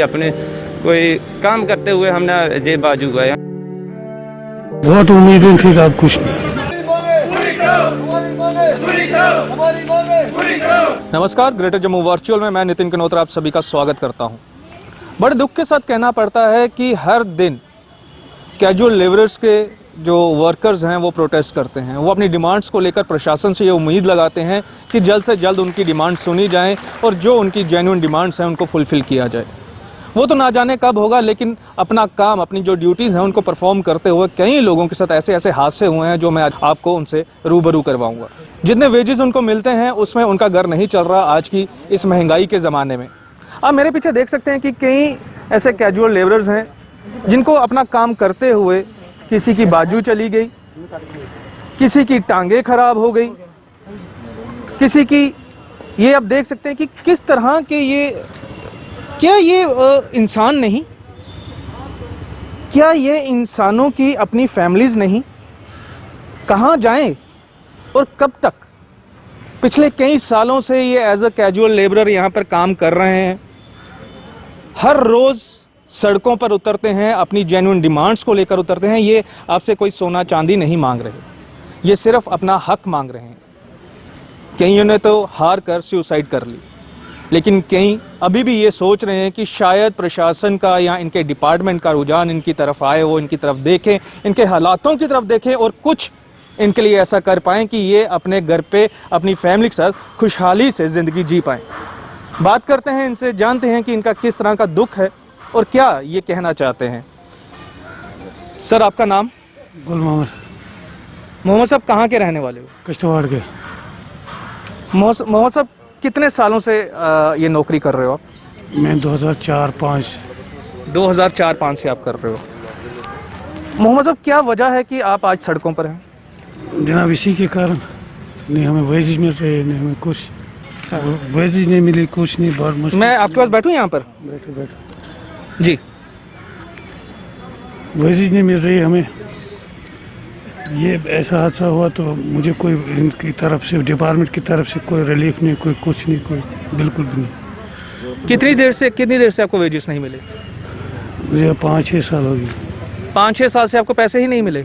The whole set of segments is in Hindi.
अपने कोई काम करते हुए हमने जेब बाजू गए। बहुत उम्मीदें थी, अब कुछ नहीं। नमस्कार, ग्रेटर जम्मू वर्चुअल में मैं नितिन कनोत्रा आप सभी का स्वागत करता हूं। बड़े दुख के साथ कहना पड़ता है कि हर दिन कैजुअल लेबरर्स के जो वर्कर्स हैं वो प्रोटेस्ट करते हैं। वो अपनी डिमांड्स को लेकर प्रशासन से ये उम्मीद लगाते हैं कि जल्द से जल्द उनकी डिमांड सुनी जाएं और जो उनकी जेन्युइन डिमांड्स हैं उनको फुलफ़िल किया जाए। वो तो ना जाने कब होगा, लेकिन अपना काम, अपनी जो ड्यूटीज़ हैं उनको परफॉर्म करते हुए कई लोगों के साथ ऐसे ऐसे हादसे हुए हैं जो मैं आज आपको उनसे रूबरू करवाऊंगा। जितने वेजेस उनको मिलते हैं उसमें उनका घर नहीं चल रहा आज की इस महंगाई के ज़माने में। आप मेरे पीछे देख सकते हैं कि कई ऐसे कैजुअल लेबरर्स हैं जिनको अपना काम करते हुए किसी की बाजू चली गई, किसी की टांगें खराब हो गई, किसी की, ये आप देख सकते हैं कि किस तरह के क्या ये इंसान नहीं, क्या ये इंसानों की अपनी फैमिलीज़ नहीं? कहाँ जाएं और कब तक? पिछले कई सालों से ये एज अ कैजुअल लेबरर यहाँ पर काम कर रहे हैं। हर रोज़ सड़कों पर उतरते हैं, अपनी जेन्युइन डिमांड्स को लेकर उतरते हैं। ये आपसे कोई सोना चांदी नहीं मांग रहे, ये सिर्फ अपना हक मांग रहे हैं। कईयों ने तो हार कर सुसाइड कर ली, लेकिन कई अभी भी ये सोच रहे हैं कि शायद प्रशासन का या इनके डिपार्टमेंट का रुझान इनकी तरफ आए, वो इनकी तरफ देखें, इनके हालातों की तरफ देखें और कुछ इनके लिए ऐसा कर पाएँ कि ये अपने घर पे अपनी फैमिली के साथ खुशहाली से ज़िंदगी जी पाएँ। बात करते हैं इनसे, जानते हैं कि इनका किस तरह का दुख है और क्या ये कहना चाहते हैं। सर, आपका नाम? गुल मोहम्मद। मोहम्मद साहब कहाँ के रहने वाले हो? किश्तवाड़ के। मोहम्मद साहब कितने सालों से ये नौकरी कर रहे हो आप? मैं 2004-05 से आप कर रहे हो। मोहम्मद साहब, क्या वजह है कि आप आज सड़कों पर हैं? जनाब, इसी के कारण नहीं हमें वेजेज मिल रहे, नहीं हमें कुछ वेजेज नहीं मिली, कुछ नहीं। बहुत मुश्किल। मैं आपके पास बैठूं यहाँ पर? बैठो जी। वेजेज नहीं मिल रही हमें। ये ऐसा हादसा हुआ तो मुझे कोई इनकी तरफ से, डिपार्टमेंट की तरफ से कोई रिलीफ नहीं, कोई कुछ नहीं, कोई बिल्कुल भी नहीं। कितनी देर से आपको वेजेस नहीं मिले? मुझे 5-6 साल हो गए। 5-6 साल से आपको पैसे ही नहीं मिले?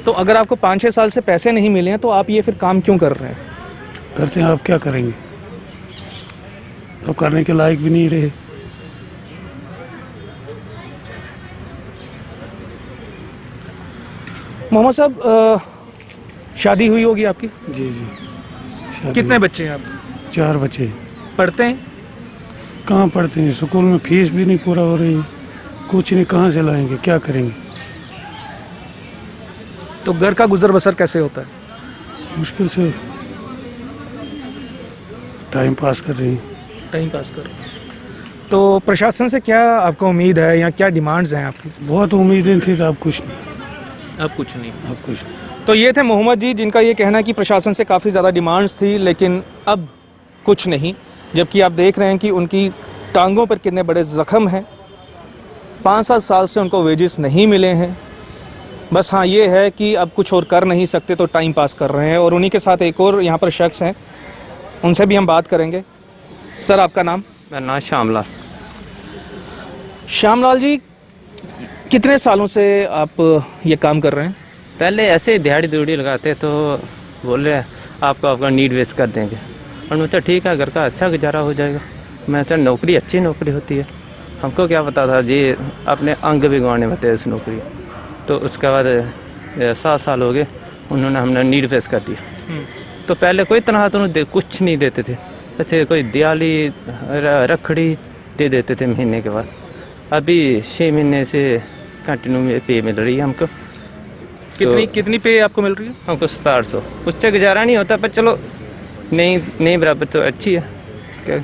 तो अगर आपको 5-6 साल से पैसे नहीं मिले हैं तो आप ये फिर काम क्यों कर रहे हैं? करते हैं, आप क्या करेंगे? अब करने के लायक भी नहीं रहे। मोहम्मद साहब, शादी हुई होगी आपकी? जी। कितने बच्चे हैं आपके? 4 बच्चे। पढ़ते हैं? कहाँ पढ़ते हैं? स्कूल में फीस भी नहीं पूरा हो रही है, कुछ नहीं। कहाँ से लाएंगे, क्या करेंगे? तो घर का गुजर बसर कैसे होता है? मुश्किल से टाइम पास कर रही हैं। टाइम पास कर। तो प्रशासन से क्या आपको उम्मीद है या क्या डिमांड्स हैं आपकी? बहुत उम्मीदें थी, अब कुछ नहीं। अब कुछ नहीं। तो तो ये थे मोहम्मद जी, जिनका ये कहना है कि प्रशासन से काफ़ी ज़्यादा डिमांड्स थी लेकिन अब कुछ नहीं। जबकि आप देख रहे हैं कि उनकी टांगों पर कितने बड़े ज़ख्म हैं। 5-7 साल से उनको वेजेस नहीं मिले हैं। बस हाँ, ये है कि अब कुछ और कर नहीं सकते तो टाइम पास कर रहे हैं। और उन्हीं के साथ एक और यहाँ पर शख्स हैं, उनसे भी हम बात करेंगे। सर, आपका नाम? मेरा नाम श्यामलाल। श्यामलाल जी, कितने सालों से आप ये काम कर रहे हैं? पहले ऐसे दिहाड़ी दूड़ी लगाते तो बोल रहे आपका नीड वेस्ट कर देंगे, और मैं तो ठीक है, घर का अच्छा गुजारा हो जाएगा। मैं तो नौकरी अच्छी नौकरी होती है, हमको क्या पता था जी अपने अंग भी गंवाने होते हैं इस नौकरी। तो उसके बाद 7 साल हो गए, उन्होंने हमने नीड वेस्ट कर दिया। तो पहले कोई तनख्वाह तो कुछ नहीं देते थे, अच्छे कोई दिवाली रखड़ी दे देते थे महीने के बाद। अभी 6 महीने से कंटिन्यू में पे मिल रही है हमको। कितनी पे आपको मिल रही है? हमको 700। उससे गुजारा नहीं होता, पर चलो नहीं बराबर तो अच्छी है। क्या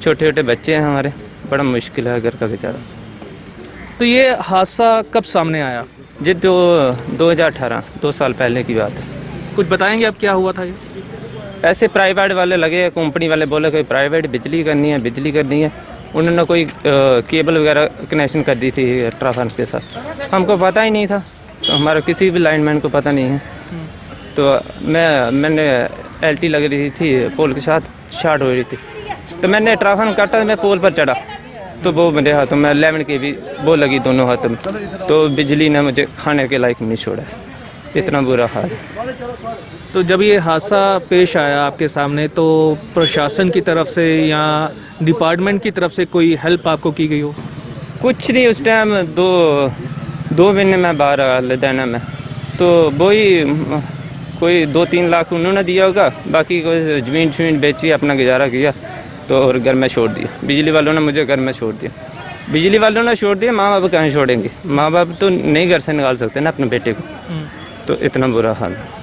छोटे छोटे बच्चे हैं हमारे, बड़ा मुश्किल है घर का गुजारा। तो ये हादसा कब सामने आया? जी 2018, 2 साल पहले की बात है। कुछ बताएंगे आप क्या हुआ था ये? ऐसे प्राइवेट वाले लगे, कंपनी वाले बोले कोई प्राइवेट बिजली करनी है। उन्होंने कोई केबल वगैरह कनेक्शन कर दी थी ट्रांसफार्मर के साथ, हमको पता ही नहीं था। तो हमारा किसी भी लाइनमैन को पता नहीं है। तो मैंने एलटी लग रही थी पोल के साथ, शॉर्ट हो रही थी, तो मैंने ट्राफन काटा, मैं पोल पर चढ़ा तो वो मेरे हाथों में 11 की भी वो लगी दोनों हाथों में, तो बिजली ने मुझे खाने के लायक नहीं छोड़ा, इतना बुरा हाल है। तो जब ये हादसा पेश आया आपके सामने तो प्रशासन की तरफ से या डिपार्टमेंट की तरफ से कोई हेल्प आपको की गई हो? कुछ नहीं, उस टाइम दो महीने में बाहर आ लुधियाना में, तो वही कोई 2-3 लाख उन्होंने दिया होगा, बाकी कोई ज़मीन बेची, अपना गुजारा किया, तो और घर में छोड़ दिया। बिजली वालों ने मुझे घर में छोड़ दिया, बिजली वालों ने छोड़ दिया, माँ बाप कहाँ छोड़ेंगे? माँ बाप तो नहीं घर से निकाल सकते ना अपने बेटे को, तो इतना बुरा हाल है।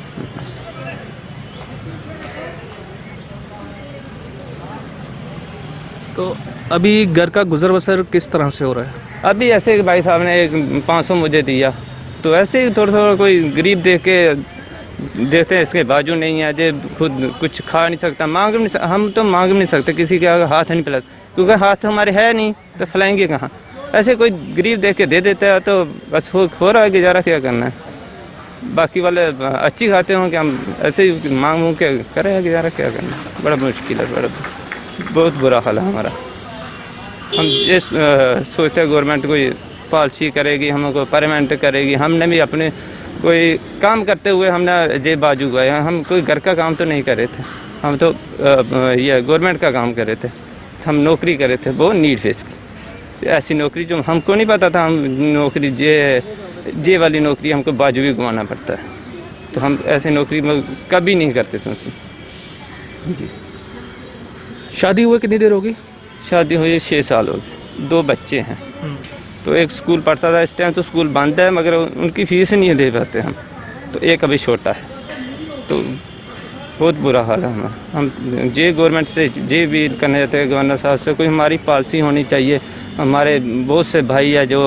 तो अभी घर का गुजर बसर किस तरह से हो रहा है? अभी ऐसे कि भाई साहब ने एक 500 मुझे दिया, तो ऐसे ही थोड़ा कोई गरीब देख के देखते हैं, इसके बाजू नहीं है, जो खुद कुछ खा नहीं सकता, हम तो मांग भी नहीं सकते, किसी के आगे हाथ नहीं फैला, क्योंकि हाथ हमारे है नहीं तो फैलाएंगे कहाँ? ऐसे कोई गरीब देख के दे देता है तो बस हो रहा है, गुजारा क्या करना है। बाकी वाले अच्छी खाते हों कि हम ऐसे ही मांग के करें, गुजारा क्या करना है। बड़ा मुश्किल है, बहुत बुरा हाल है हमारा। हम ये सोचते हैं गवर्नमेंट कोई पॉलिसी करेगी, हमको परमानेंट करेगी, हमने भी अपने कोई काम करते हुए हमने जे बाजू गए हैं, हम कोई घर का काम तो नहीं कर रहे थे, हम तो ये गवर्नमेंट का काम कर रहे थे, हम नौकरी कर रहे थे, वो नीड बेस की ऐसी नौकरी जो हमको नहीं पता था, हम नौकरी जे वाली नौकरी हमको बाजू भी घुमाना पड़ता है, तो हम ऐसी नौकरी में कभी नहीं करते थे। जी। शादी हुए कितनी देर होगी? शादी हुई 6 साल हो गए, 2 बच्चे हैं, तो एक स्कूल पढ़ता था, इस टाइम तो स्कूल बंद है, मगर उनकी फीस नहीं दे पाते हम, तो एक अभी छोटा है, तो बहुत बुरा हाल है हमारा। हम जे गवर्नमेंट से जे भी करने जाते हैं, गवर्नर साहब से कोई हमारी पॉलिसी होनी चाहिए। हमारे बहुत से भाई है जो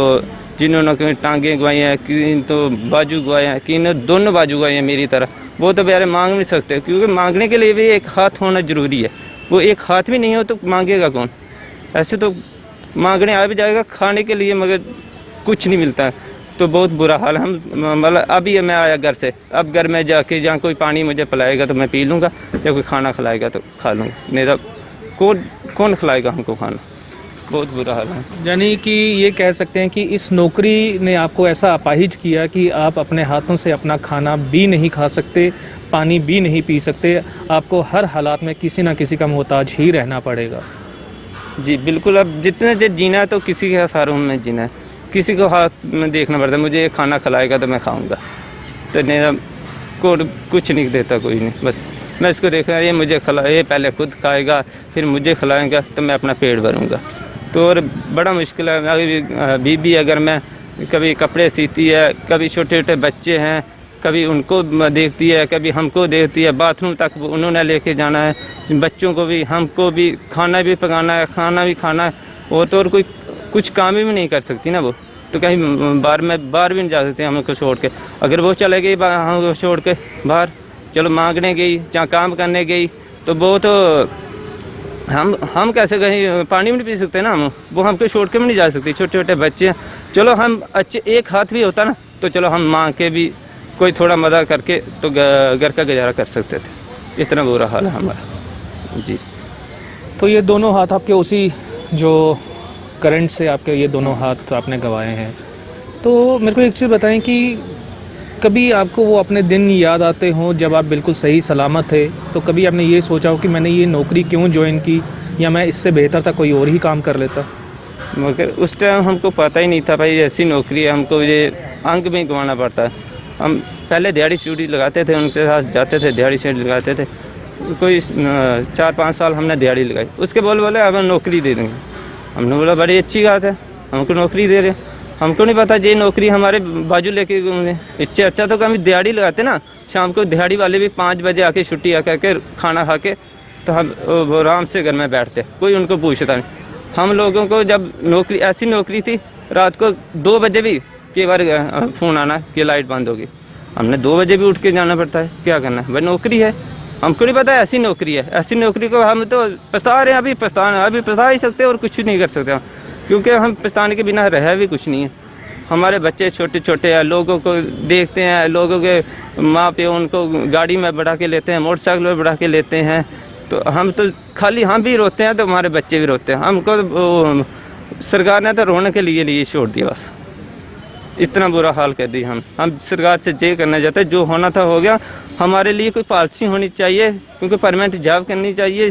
जिन्होंने कहीं टांगें गवाई हैं, किन तो बाजू गवाए हैं, किन दोनों बाजू गवाए हैं मेरी तरह, वो तो बेचारे मांग नहीं सकते, क्योंकि मांगने के लिए भी एक हाथ होना ज़रूरी है, वो एक हाथ भी नहीं हो तो मांगेगा कौन? ऐसे तो मांगने आ भी जाएगा खाने के लिए, मगर कुछ नहीं मिलता है, तो बहुत बुरा हाल है। हम मतलब अभी मैं आया घर से, अब घर में जाके जहाँ कोई पानी मुझे पिलाएगा तो मैं पी लूँगा, या कोई खाना खिलाएगा तो खा लूँगा, नहीं तो कौन खिलाएगा हमको खाना? बहुत बुरा हाल है। यानी कि ये कह सकते हैं कि इस नौकरी ने आपको ऐसा अपाहिज किया कि आप अपने हाथों से अपना खाना भी नहीं खा सकते, पानी भी नहीं पी सकते, आपको हर हालात में किसी ना किसी का मोहताज ही रहना पड़ेगा। जी बिल्कुल, अब जितने जो जीना है तो किसी के सहारों में जीना है, किसी को हाथ में देखना पड़ता है, मुझे ये खाना खिलाएगा तो मैं खाऊंगा, तो नहीं को कुछ नहीं देता कोई नहीं, बस मैं इसको देखा ये मुझे ये पहले खुद खाएगा फिर मुझे खिलाएगा तो मैं अपना पेट भरूंगा, तो और बड़ा मुश्किल है। अभी बीबी अगर मैं कभी कपड़े सीती है, कभी छोटे छोटे बच्चे हैं, कभी उनको देखती है, कभी हमको देखती है, बाथरूम तक उन्होंने लेके जाना है, बच्चों को भी हमको भी खाना भी पकाना है, खाना भी खाना है, वो तो और कोई कुछ काम भी नहीं कर सकती ना, वो तो कहीं बाहर भी नहीं जा सकते हमको छोड़ के। अगर वो चले गई हमको छोड़ के बाहर, चलो मांगने गई जहाँ काम करने गई, तो वो तो हम कैसे कहीं पानी भी नहीं पी सकते ना, हम वो हमको छोड़ के भी नहीं जा सकती, छोटे छोटे बच्चे हैं। चलो हम अच्छे एक हाथ भी होता ना तो चलो हम मांग के भी कोई थोड़ा मदद करके तो घर का गुजारा कर सकते थे, इतना बुरा हाल है हमारा। जी। तो ये दोनों हाथ आपके उसी जो करंट से आपके ये दोनों हाथ आपने गंवाए हैं, तो मेरे को एक चीज़ बताएं कि कभी आपको वो अपने दिन याद आते हों जब आप बिल्कुल सही सलामत थे, तो कभी आपने ये सोचा हो कि मैंने ये नौकरी क्यों ज्वाइन की, या मैं इससे बेहतर था कोई और ही काम कर लेता? मगर उस टाइम हमको पता ही नहीं था भाई ऐसी नौकरी है, हमको ये अंग में गंवाना पड़ता है। हम पहले दिहाड़ी ड्यूटी लगाते थे, उनके साथ जाते थे, दिहाड़ी शेड लगाते थे, कोई 4-5 साल हमने दिहाड़ी लगाई, उसके बोले अब हम नौकरी दे देंगे। हमने बोला बड़ी अच्छी बात है, हमको नौकरी दे रहे, हमको नहीं पता ये नौकरी हमारे बाजू लेके घूमने, इससे अच्छा तो कभी दिहाड़ी लगाते ना, शाम को दिहाड़ी वाले भी 5 बजे आके छुट्टी आकर के खाना खा के तो हम आराम से घर में बैठते, कोई उनको पूछता नहीं। हम लोगों को जब नौकरी ऐसी नौकरी थी, रात को 2 बजे भी कई बार फ़ोन आना कि लाइट बंद होगी, हमने 2 बजे भी उठ के जाना पड़ता है, क्या करना है भाई, नौकरी है, हमको नहीं पता ऐसी नौकरी है। ऐसी नौकरी को हम तो पछता रहे हैं, अभी पछता ही सकते और कुछ नहीं कर सकते, क्योंकि हम पछताने के बिना रह भी कुछ नहीं है। हमारे बच्चे छोटे छोटे हैं, लोगों को देखते हैं, लोगों के माँ पे उनको गाड़ी में बढ़ा के लेते हैं, मोटरसाइकिल में बढ़ा के लेते हैं। तो हम तो खाली हम भी रोते हैं तो हमारे बच्चे भी रोते हैं। हमको तो सरकार ने तो रोने के लिए छोड़ दिया, बस इतना बुरा हाल कर दिया। हम सरकार से ये करना चाहते हैं, जो होना था हो गया। हमारे लिए कोई पॉलिसी होनी चाहिए, क्योंकि परमानेंट जॉब करनी चाहिए,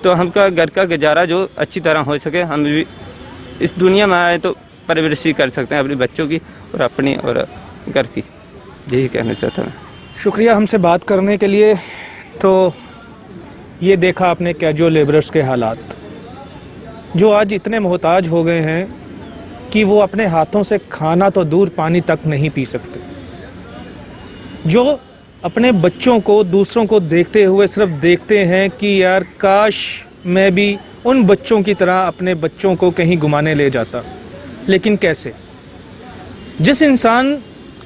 तो हमका घर का गुजारा जो अच्छी तरह हो सके। हम भी इस दुनिया में आए तो परवरिश कर सकते हैं अपने बच्चों की और अपनी और घर की, यही कहना चाहता हूँ। शुक्रिया हमसे बात करने के लिए। तो ये देखा आपने कैजुअल लेबरर्स के हालात, जो आज इतने मोहताज हो गए हैं कि वो अपने हाथों से खाना तो दूर पानी तक नहीं पी सकते, जो अपने बच्चों को दूसरों को देखते हुए सिर्फ देखते हैं कि यार काश मैं भी उन बच्चों की तरह अपने बच्चों को कहीं घुमाने ले जाता। लेकिन कैसे? जिस इंसान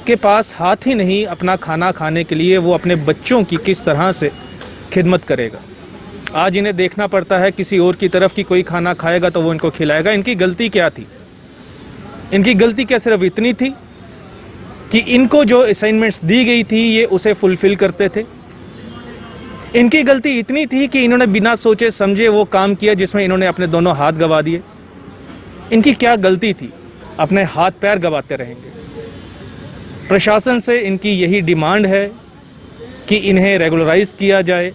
के पास हाथ ही नहीं अपना खाना खाने के लिए, वो अपने बच्चों की किस तरह से खिदमत करेगा। आज इन्हें देखना पड़ता है किसी और की तरफ कि कोई खाना खाएगा तो वो इनको खिलाएगा। इनकी गलती क्या थी? इनकी गलती क्या सिर्फ इतनी थी कि इनको जो असाइनमेंट्स दी गई थी ये उसे फुलफिल करते थे? इनकी गलती इतनी थी कि इन्होंने बिना सोचे समझे वो काम किया जिसमें इन्होंने अपने दोनों हाथ गंवा दिए? इनकी क्या गलती थी? अपने हाथ पैर गंवाते रहेंगे। प्रशासन से इनकी यही डिमांड है कि इन्हें रेगुलराइज किया जाए,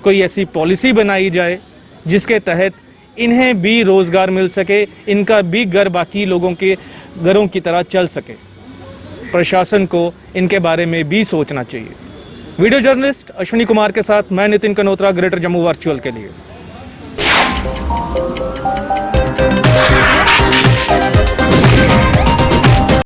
कोई ऐसी पॉलिसी बनाई जाए जिसके तहत इन्हें भी रोज़गार मिल सके, इनका भी घर बाकी लोगों के घरों की तरह चल सके। प्रशासन को इनके बारे में भी सोचना चाहिए। वीडियो जर्नलिस्ट अश्विनी कुमार के साथ मैं नितिन कनोत्रा, ग्रेटर जम्मू वर्चुअल के लिए।